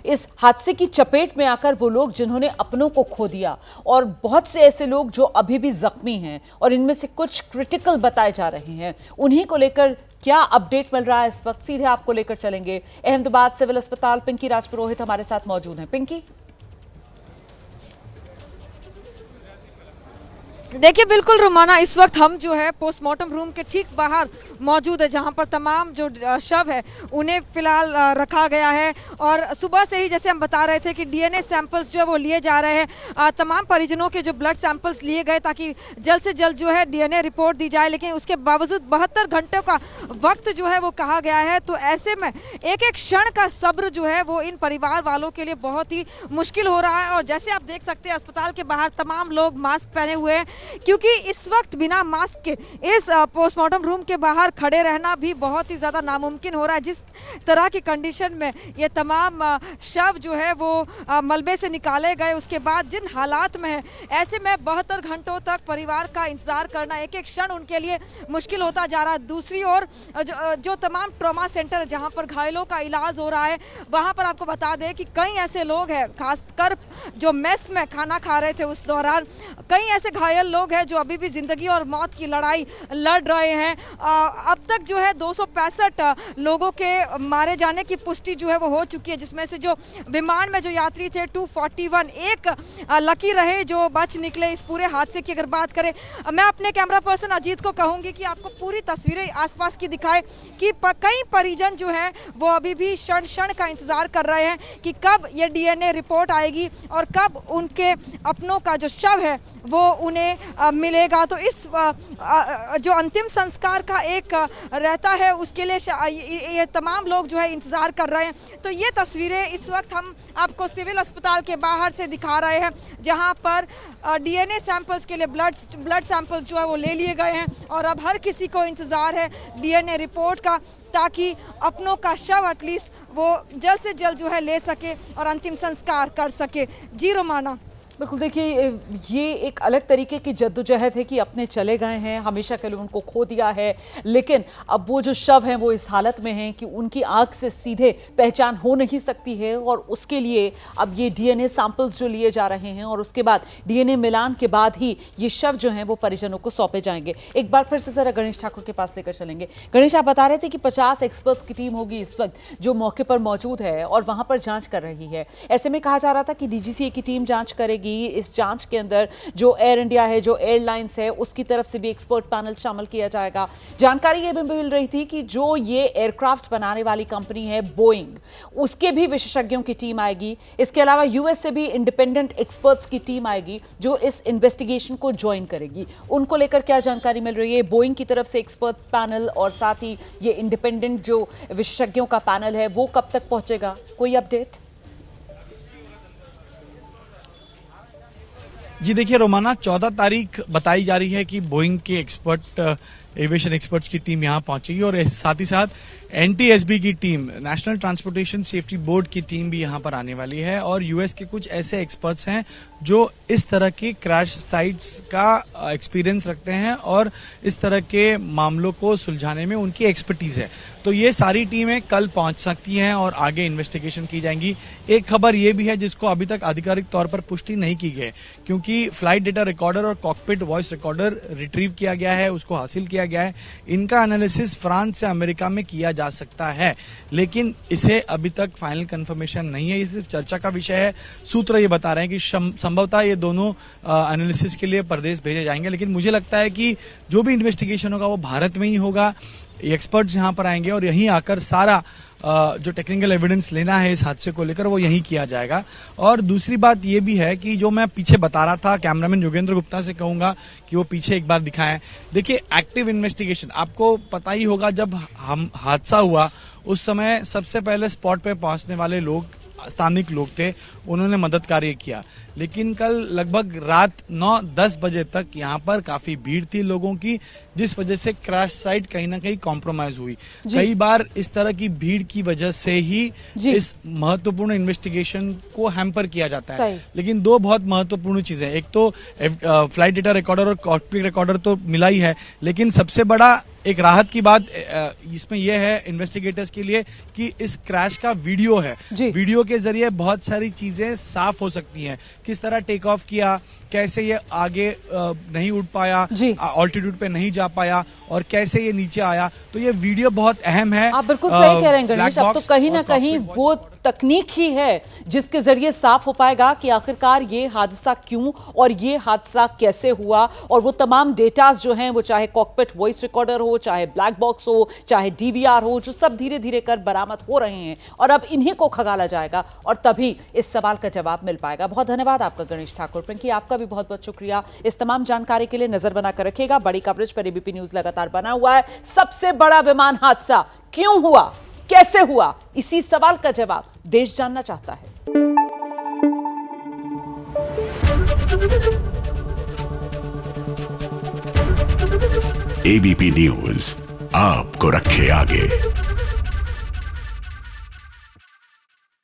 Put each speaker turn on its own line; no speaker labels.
इस हादसे की चपेट में आकर वो लोग जिन्होंने अपनों को खो दिया, और बहुत से ऐसे लोग जो अभी भी जख्मी हैं और इनमें से कुछ क्रिटिकल बताए जा रहे हैं, उन्हीं को लेकर क्या अपडेट मिल रहा है इस वक्त, सीधे आपको लेकर चलेंगे अहमदाबाद सिविल अस्पताल। पिंकी राजपुरोहित हमारे साथ मौजूद हैं। पिंकी,
देखिए बिल्कुल रोमाना, इस वक्त हम जो है पोस्टमार्टम रूम के ठीक बाहर मौजूद है, जहां पर तमाम जो शव है उन्हें फिलहाल रखा गया है। और सुबह से ही जैसे हम बता रहे थे कि डीएनए सैंपल्स जो है वो लिए जा रहे हैं। तमाम परिजनों के जो ब्लड सैंपल्स लिए गए ताकि जल्द से जल्द जो है डीएनए रिपोर्ट दी जाए, लेकिन उसके बावजूद 72 घंटों का वक्त जो है वो कहा गया है। तो ऐसे में एक एक क्षण का सब्र जो है वो इन परिवार वालों के लिए बहुत ही मुश्किल हो रहा है। और जैसे आप देख सकते हैं अस्पताल के बाहर तमाम लोग मास्क पहने हुए हैं, क्योंकि इस वक्त बिना मास्क के इस पोस्टमार्टम रूम के बाहर खड़े रहना भी बहुत ही ज़्यादा नामुमकिन हो रहा है। जिस तरह की कंडीशन में ये तमाम शव जो है वो मलबे से निकाले गए, उसके बाद जिन हालात में है, ऐसे में 72 घंटों तक परिवार का इंतजार करना, एक एक क्षण उनके लिए मुश्किल होता जा रहा है। दूसरी ओर जो तमाम ट्रॉमा सेंटर जहाँ पर घायलों का इलाज हो रहा है, वहाँ पर आपको बता दें कि कई ऐसे लोग हैं, खासकर जो मेस में खाना खा रहे थे उस दौरान, कई ऐसे घायल लोग हैं जो अभी भी जिंदगी और मौत की लड़ाई लड़ रहे हैं। अब तक जो है 265 लोगों के मारे जाने की पुष्टि जो है वो हो चुकी है, जिसमें से जो विमान में जो यात्री थे 241, एक लकी रहे जो बच निकले इस पूरे हादसे की। अगर बात करें, मैं अपने कैमरा पर्सन अजीत को कहूंगी कि आपको पूरी तस्वीरें आसपास की दिखाए कि कई परिजन जो है वो अभी भी क्षण क्षण का इंतजार कर रहे हैं कि कब ये डीएनए रिपोर्ट आएगी और कब उनके अपनों का जो शव है वो उन्हें मिलेगा। तो इस जो अंतिम संस्कार का एक रहता है उसके लिए ये तमाम लोग जो है इंतज़ार कर रहे हैं। तो ये तस्वीरें इस वक्त हम आपको सिविल अस्पताल के बाहर से दिखा रहे हैं, जहां पर डीएनए सैंपल्स के लिए ब्लड सैंपल्स जो है वो ले लिए गए हैं। और अब हर किसी को इंतज़ार है डीएनए रिपोर्ट का, ताकि अपनों का शव एटलीस्ट वो जल्द से जल्द जो है ले सके और अंतिम संस्कार कर सके। जी रोमाना।
बिल्कुल, देखिए ये एक अलग तरीके की जद्दोजहद है कि अपने चले गए हैं, हमेशा के लिए उनको खो दिया है, लेकिन अब वो जो शव हैं वो इस हालत में हैं कि उनकी आंख से सीधे पहचान हो नहीं सकती है। और उसके लिए अब ये डीएनए सैंपल्स जो लिए जा रहे हैं और उसके बाद डीएनए मिलान के बाद ही ये शव जो हैं वो परिजनों को सौंपे जाएंगे। एक बार फिर से जरा गणेश ठाकुर के पास लेकर चलेंगे। गणेश, आप बता रहे थे कि 50 एक्सपर्ट्स की टीम होगी इस वक्त जो मौके पर मौजूद है और वहां पर जांच कर रही है। ऐसे में कहा जा रहा था कि डीजीसीए की टीम जांच करेगी। इस जांच के अंदर जो एयर इंडिया है, जो एयरलाइंस है, उसकी तरफ से भी एक्सपर्ट पैनल शामिल किया जाएगा। जानकारी ये भी मिल रही थी कि जो ये एयरक्राफ्ट बनाने वाली कंपनी है बोइंग, उसके भी विशेषज्ञों की टीम आएगी। इसके अलावा यूएस से भी इंडिपेंडेंट एक्सपर्ट्स की टीम आएगी जो इस इन्वेस्टिगेशन को ज्वाइन करेगी। उनको लेकर क्या जानकारी मिल रही है? बोइंग की तरफ से एक्सपर्ट पैनल और साथ ही ये इंडिपेंडेंट जो विशेषज्ञों का पैनल है वो कब तक पहुंचेगा? कोई अपडेट?
जी देखिए रोमाना, 14 तारीख बताई जा रही है कि बोइंग के एविएशन एक्सपर्ट्स की टीम यहां पहुंचेगी और साथ ही साथ एनटीएसबी की team, national transportation safety board की टीम भी यहां पर आने वाली है। और यूएस के कुछ ऐसे एक्सपर्ट्स हैं जो इस तरह की क्रैश साइट्स का एक्सपीरियंस रखते हैं और इस तरह के मामलों को सुलझाने में उनकी एक्सपर्टीज है। तो ये सारी टीमें कल पहुंच सकती हैं और आगे इन्वेस्टिगेशन की जाएंगी। एक खबर ये भी है जिसको अभी तक आधिकारिक तौर पर पुष्टि नहीं की गई, क्योंकि फ्लाइट डेटा रिकॉर्डर और कॉकपिट वॉइस रिकॉर्डर रिट्रीव किया गया है, उसको हासिल किया गया है। इनका एनालिसिस फ्रांस से अमेरिका में किया जा सकता है, लेकिन इसे अभी तक फाइनल कंफर्मेशन नहीं है, ये सिर्फ चर्चा का विषय है। सूत्र ये बता रहे हैं कि संभवतः ये दोनों एनालिसिस के लिए प्रदेश भेजे जाएंगे, लेकिन मुझे लगता है कि जो भी इन्वेस्टिगेशन होगा वो भारत में ही होगा। एक्सपर्ट्स यहां पर आएंगे और यहीं आकर सारा जो टेक्निकल एविडेंस लेना है इस हादसे को लेकर वो यहीं किया जाएगा। और दूसरी बात ये भी है कि जो मैं पीछे बता रहा था, कैमरामैन योगेंद्र गुप्ता से कहूंगा कि वो पीछे एक बार दिखाएं। देखिए एक्टिव इन्वेस्टिगेशन, आपको पता ही होगा जब हम हादसा हुआ उस समय सबसे पहले स्पॉट पे पहुंचने वाले लोग स्थानिक लोग थे, उन्होंने मदद कार्य किया। लेकिन कल लगभग रात 9-10 बजे तक यहाँ पर काफी भीड़ थी लोगों की, जिस वजह से क्रैश साइट कहीं ना कहीं कॉम्प्रोमाइज हुई। कई बार इस तरह की भीड़ की वजह से ही इस महत्वपूर्ण इन्वेस्टिगेशन को हैम्पर किया जाता है। लेकिन दो बहुत महत्वपूर्ण चीजें, एक तो फ्लाइट डेटा रिकॉर्डर और कॉकपिट रिकॉर्डर तो मिला ही है, लेकिन सबसे बड़ा एक राहत की बात इसमें यह है इन्वेस्टिगेटर्स के लिए कि इस क्रैश का वीडियो है। वीडियो के जरिए बहुत सारी चीजें साफ हो सकती हैं, किस तरह टेक ऑफ किया, कैसे ये आगे नहीं उड़ पाया, ऑल्टीट्यूड पे नहीं जा पाया, और कैसे ये नीचे आया। तो ये वीडियो बहुत अहम है।
आप बिल्कुल सही कह रहे हैं गणेश, अब तो कहीं ना कहीं वो तकनीक ही है जिसके जरिए साफ हो पाएगा कि आखिरकार ये हादसा क्यों और ये हादसा कैसे हुआ, और वो तमाम डेटास जो हैं, वो चाहे कॉकपिट वॉइस रिकॉर्डर हो, चाहे ब्लैक बॉक्स हो, चाहे डीवीआर हो, जो सब धीरे धीरे कर बरामद हो रहे हैं, और अब इन्हीं को खंगाला जाएगा और तभी इस सवाल का जवाब मिल पाएगा। बहुत धन्यवाद आपका गणेश ठाकुर। पिंकी, आपका भी बहुत बहुत शुक्रिया इस तमाम जानकारी के लिए। नजर बनाकर रखिएगा, बड़ी कवरेज पर एबीपी न्यूज लगातार बना हुआ है। सबसे बड़ा विमान हादसा क्यों हुआ, कैसे हुआ, इसी सवाल का जवाब देश जानना चाहता है।
एबीपी न्यूज आपको रखे आगे।